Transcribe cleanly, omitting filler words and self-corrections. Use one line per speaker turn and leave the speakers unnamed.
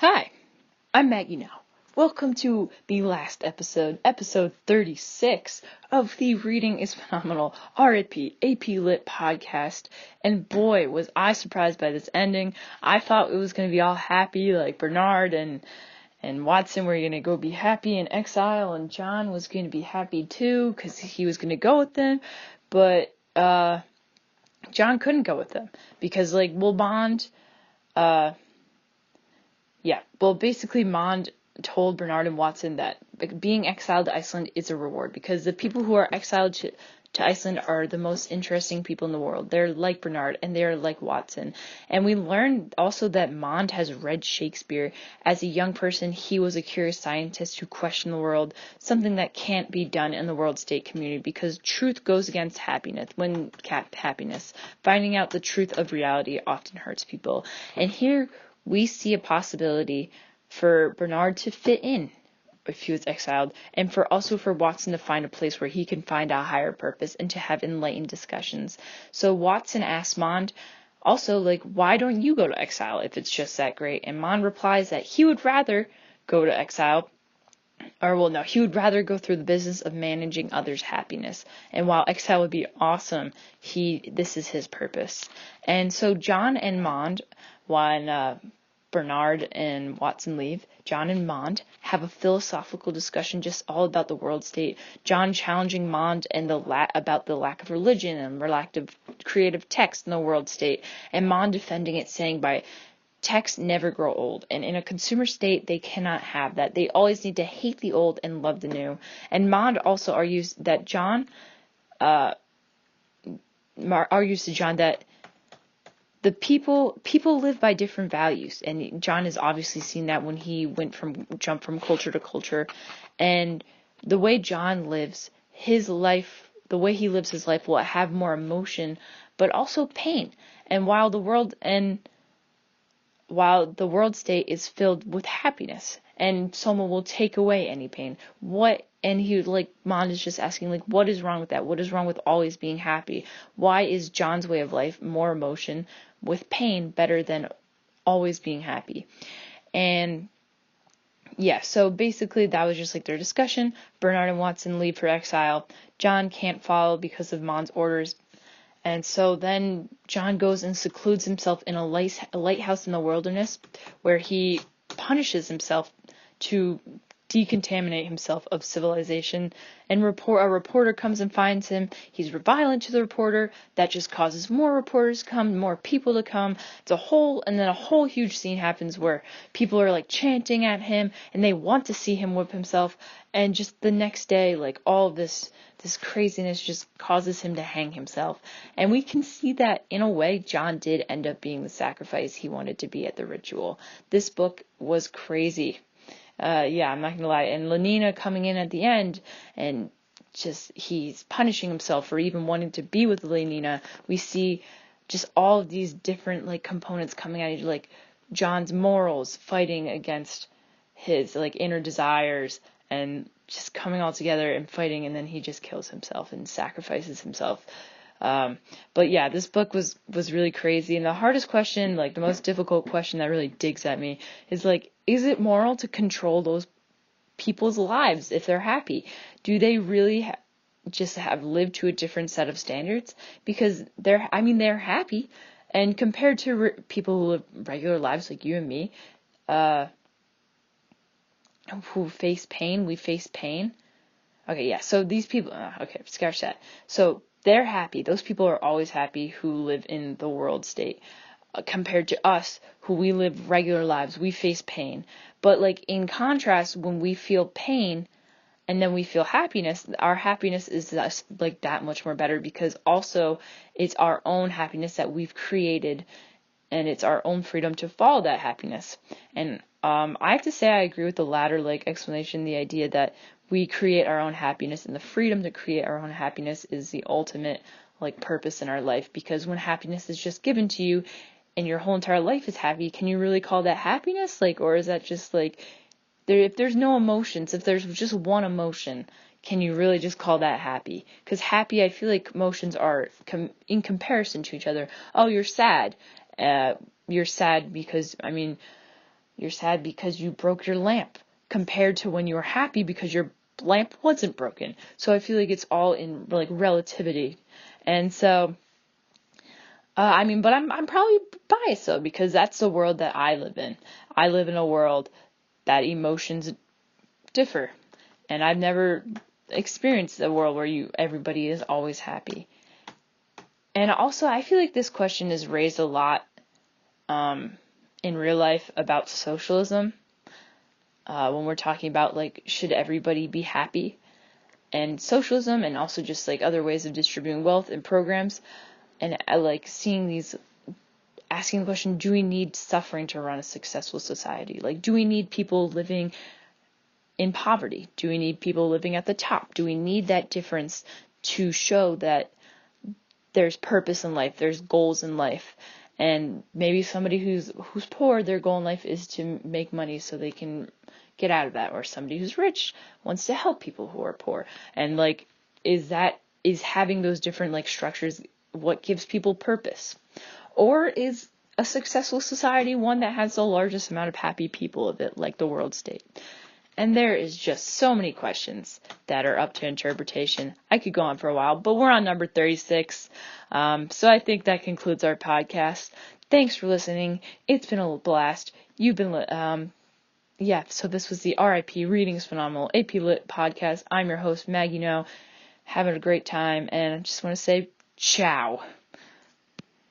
Hi, I'm Maggie now. Welcome to the last episode, episode 36 of the Reading is Phenomenal RIP AP Lit podcast. And boy, was I surprised by this ending. I thought it was going to be all happy, like Bernard and Watson were going to go be happy in exile, and John was going to be happy too because he was going to go with them. But John couldn't go with them because, Bond. Basically, Mond told Bernard and Watson that being exiled to Iceland is a reward because the people who are exiled to Iceland are the most interesting people in the world. They're like Bernard and they're like Watson. And we learned also that Mond has read Shakespeare. As a young person, he was a curious scientist who questioned the world, something that can't be done in the world state community because truth goes against happiness. Finding out the truth of reality often hurts people. And here we see a possibility for Bernard to fit in if he was exiled, and for Watson to find a place where he can find a higher purpose and to have enlightened discussions. So Watson asks Mond, why don't you go to exile if it's just that great? And Mond replies that he would rather go to exile, he would rather go through the business of managing others' happiness. And while exile would be awesome, this is his purpose. And so John and Mond, when Bernard and Watson leave, John and Mond have a philosophical discussion just all about the world state. John challenging Mond and about the lack of religion and lack of creative text in the world state, and Mond defending it, saying by texts never grow old, and in a consumer state they cannot have that. They always need to hate the old and love the new. And Mond also argues that the people live by different values, and John has obviously seen that when he jumped from culture to culture, and the way John lives his life, the way he lives his life will have more emotion, but also pain. And while the world state is filled with happiness, and Soma will take away any pain. Mond is just asking, what is wrong with that? What is wrong with always being happy? Why is John's way of life more emotion with pain better than always being happy? And yeah, so basically that was just their discussion. Bernard and Watson leave for exile. John can't follow because of Mond's orders. And so then John goes and secludes himself in a lighthouse in the wilderness where he punishes himself to decontaminate himself of civilization. And a reporter comes and finds him. He's violent to the reporter. That just causes more reporters to come, more people to come. And then a whole huge scene happens where people are chanting at him and they want to see him whip himself. And just the next day, all of this craziness just causes him to hang himself. And we can see that in a way John did end up being the sacrifice he wanted to be at the ritual. This book was crazy. I'm not gonna lie. And Lenina coming in at the end and just he's punishing himself for even wanting to be with Lenina. We see just all of these different components coming at you, John's morals fighting against his inner desires and just coming all together and fighting, and then he just kills himself and sacrifices himself. But yeah, this book was really crazy. And the hardest question, the most difficult question that really digs at me is is it moral to control those people's lives if they're happy? Do they really just have lived to a different set of standards? Because they're happy, and compared to people who live regular lives like you and me, who face pain, we face pain. Okay, yeah, so these people, scratch that. So they're happy. Those people are always happy who live in the world state. Compared to us, who we live regular lives, we face pain. But in contrast, when we feel pain and then we feel happiness, our happiness is that much more better, because also it's our own happiness that we've created, and it's our own freedom to follow that happiness. And I have to say I agree with the latter explanation, the idea that we create our own happiness, and the freedom to create our own happiness is the ultimate purpose in our life. Because when happiness is just given to you and your whole entire life is happy, can you really call that happiness? Or is that just if there's no emotions, if there's just one emotion, can you really just call that happy? Because happy, I feel emotions are in comparison to each other. Oh, you're sad. You're sad because, You're sad because you broke your lamp, compared to when you were happy because your lamp wasn't broken. So I feel like it's all in like relativity. And so, but I'm probably biased though, because that's the world that I live in. I live in a world that emotions differ. And I've never experienced a world where everybody is always happy. And also, I feel like this question is raised a lot in real life about socialism. When we're talking about, like, should everybody be happy? And socialism, and also just, like, other ways of distributing wealth and programs. And I like asking the question, do we need suffering to run a successful society? Like, do we need people living in poverty? Do we need people living at the top? Do we need that difference to show that there's purpose in life, there's goals in life? And maybe somebody who's poor, their goal in life is to make money so they can get out of that. Or somebody who's rich wants to help people who are poor. And like, is having those different like structures what gives people purpose? Or is a successful society one that has the largest amount of happy people of it, like the world state? And there is just so many questions that are up to interpretation. I could go on for a while, but we're on number 36. So I think that concludes our podcast. Thanks for listening. It's been a blast. You've been, so this was the RIP Readings Phenomenal AP Lit podcast. I'm your host, Maggie. Having a great time, and I just want to say ciao.